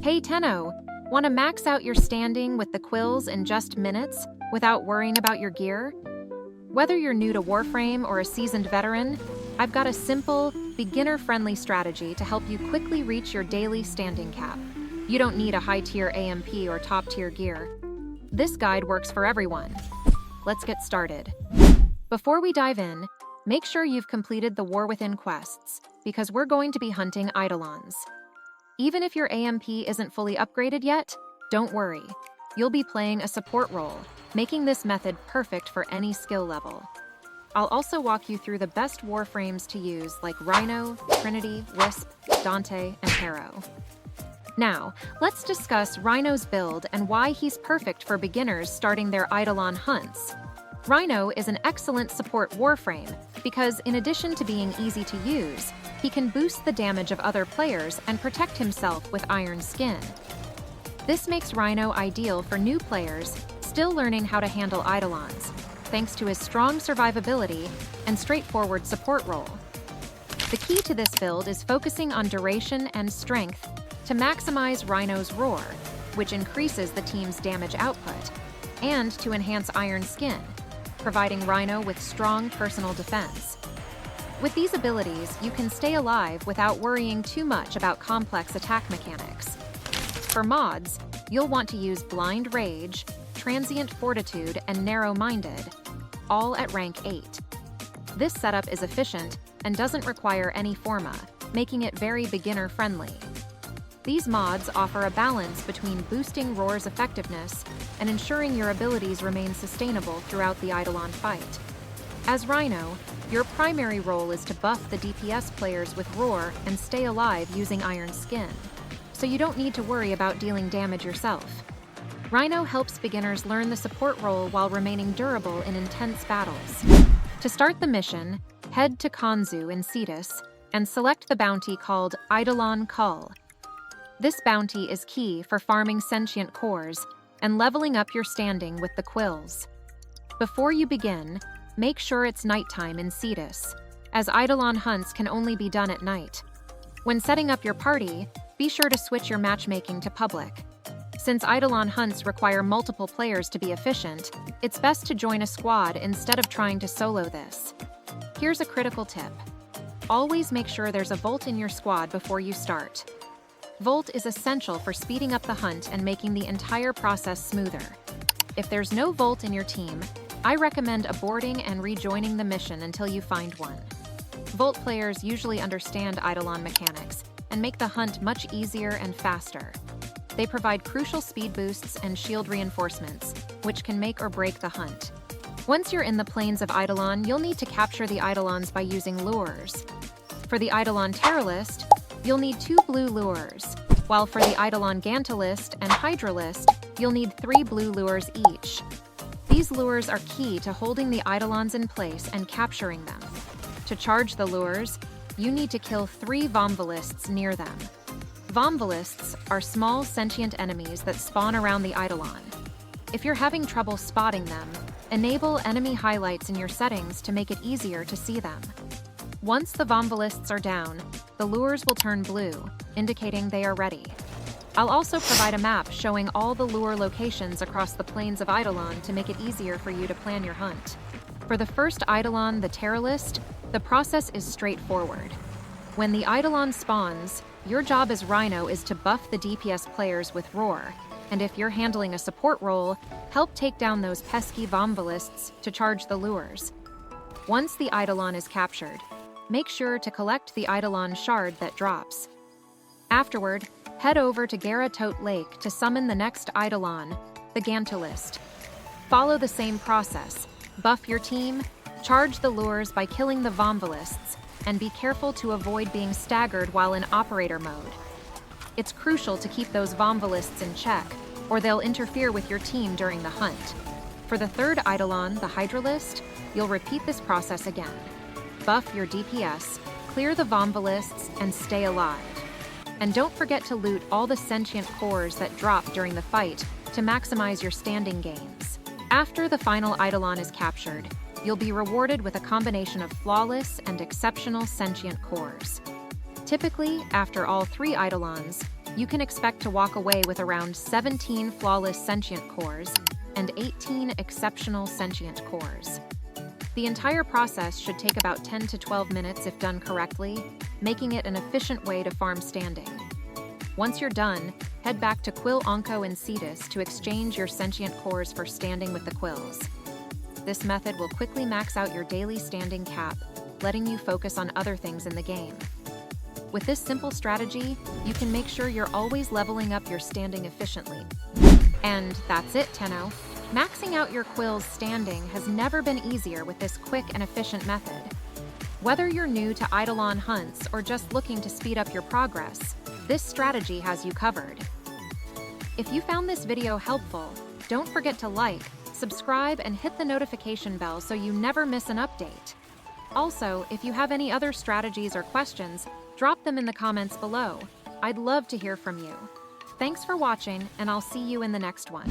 Hey Tenno, want to max out your standing with the Quills in just minutes without worrying about your gear? Whether you're new to Warframe or a seasoned veteran, I've got a simple, beginner-friendly strategy to help you quickly reach your daily standing cap. You don't need a high-tier AMP or top-tier gear. This guide works for everyone. Let's get started. Before we dive in, make sure you've completed the War Within quests, because we're going to be hunting Eidolons. Even if your AMP isn't fully upgraded yet, don't worry. You'll be playing a support role, making this method perfect for any skill level. I'll also walk you through the best Warframes to use like Rhino, Trinity, Wisp, Dante, and Harrow. Now, let's discuss Rhino's build and why he's perfect for beginners starting their Eidolon hunts. Rhino is an excellent support Warframe because in addition to being easy to use, he can boost the damage of other players and protect himself with Iron Skin. This makes Rhino ideal for new players still learning how to handle Eidolons, thanks to his strong survivability and straightforward support role. The key to this build is focusing on duration and strength to maximize Rhino's roar, which increases the team's damage output, and to enhance Iron Skin, providing Rhino with strong personal defense. With these abilities, you can stay alive without worrying too much about complex attack mechanics. For mods, you'll want to use Blind Rage, Transient Fortitude, and Narrow-Minded, all at rank 8. This setup is efficient and doesn't require any forma, making it very beginner-friendly. These mods offer a balance between boosting Roar's effectiveness and ensuring your abilities remain sustainable throughout the Eidolon fight. As Rhino, your primary role is to buff the DPS players with Roar and stay alive using Iron Skin, so you don't need to worry about dealing damage yourself. Rhino helps beginners learn the support role while remaining durable in intense battles. To start the mission, head to Konzu in Cetus and select the bounty called Eidolon Cull. This bounty is key for farming sentient cores and leveling up your standing with the Quills. Before you begin, make sure it's nighttime in Cetus, as Eidolon hunts can only be done at night. When setting up your party, be sure to switch your matchmaking to public. Since Eidolon hunts require multiple players to be efficient, it's best to join a squad instead of trying to solo this. Here's a critical tip. Always make sure there's a Volt in your squad before you start. Volt is essential for speeding up the hunt and making the entire process smoother. If there's no Volt in your team, I recommend aborting and rejoining the mission until you find one. Volt players usually understand Eidolon mechanics and make the hunt much easier and faster. They provide crucial speed boosts and shield reinforcements, which can make or break the hunt. Once you're in the plains of Eidolon, you'll need to capture the Eidolons by using lures. For the Eidolon Teralyst, you'll need 2 blue lures, while for the Eidolon Gantulyst and Hydrolyst, you'll need 3 blue lures each. These lures are key to holding the Eidolons in place and capturing them. To charge the lures, you need to kill 3 Vomvalysts near them. Vomvalysts are small sentient enemies that spawn around the Eidolon. If you're having trouble spotting them, enable enemy highlights in your settings to make it easier to see them. Once the Vomvalysts are down, the lures will turn blue, indicating they are ready. I'll also provide a map showing all the lure locations across the plains of Eidolon to make it easier for you to plan your hunt. For the first Eidolon, the Teralyst, the process is straightforward. When the Eidolon spawns, your job as Rhino is to buff the DPS players with Roar, and if you're handling a support role, help take down those pesky Vomvalysts to charge the lures. Once the Eidolon is captured, make sure to collect the Eidolon shard that drops. Afterward, head over to Garatote Lake to summon the next Eidolon, the Gantulyst. Follow the same process. Buff your team, charge the lures by killing the Vomvalysts, and be careful to avoid being staggered while in operator mode. It's crucial to keep those Vomvalysts in check, or they'll interfere with your team during the hunt. For the third Eidolon, the Hydrolyst, you'll repeat this process again. Buff your DPS, clear the Vomvalysts, and stay alive. And don't forget to loot all the sentient cores that drop during the fight to maximize your standing gains. After the final Eidolon is captured, you'll be rewarded with a combination of flawless and exceptional sentient cores. Typically, after all 3 Eidolons, you can expect to walk away with around 17 flawless sentient cores and 18 exceptional sentient cores. The entire process should take about 10 to 12 minutes if done correctly, making it an efficient way to farm standing. Once you're done, head back to Quill Onkko and Cetus to exchange your sentient cores for standing with the Quills. This method will quickly max out your daily standing cap, letting you focus on other things in the game. With this simple strategy, you can make sure you're always leveling up your standing efficiently. And that's it, Tenno. Maxing out your Quills standing has never been easier with this quick and efficient method. Whether you're new to Eidolon hunts or just looking to speed up your progress, this strategy has you covered. If you found this video helpful, don't forget to like, subscribe, and hit the notification bell so you never miss an update. Also, if you have any other strategies or questions, drop them in the comments below. I'd love to hear from you. Thanks for watching, and I'll see you in the next one.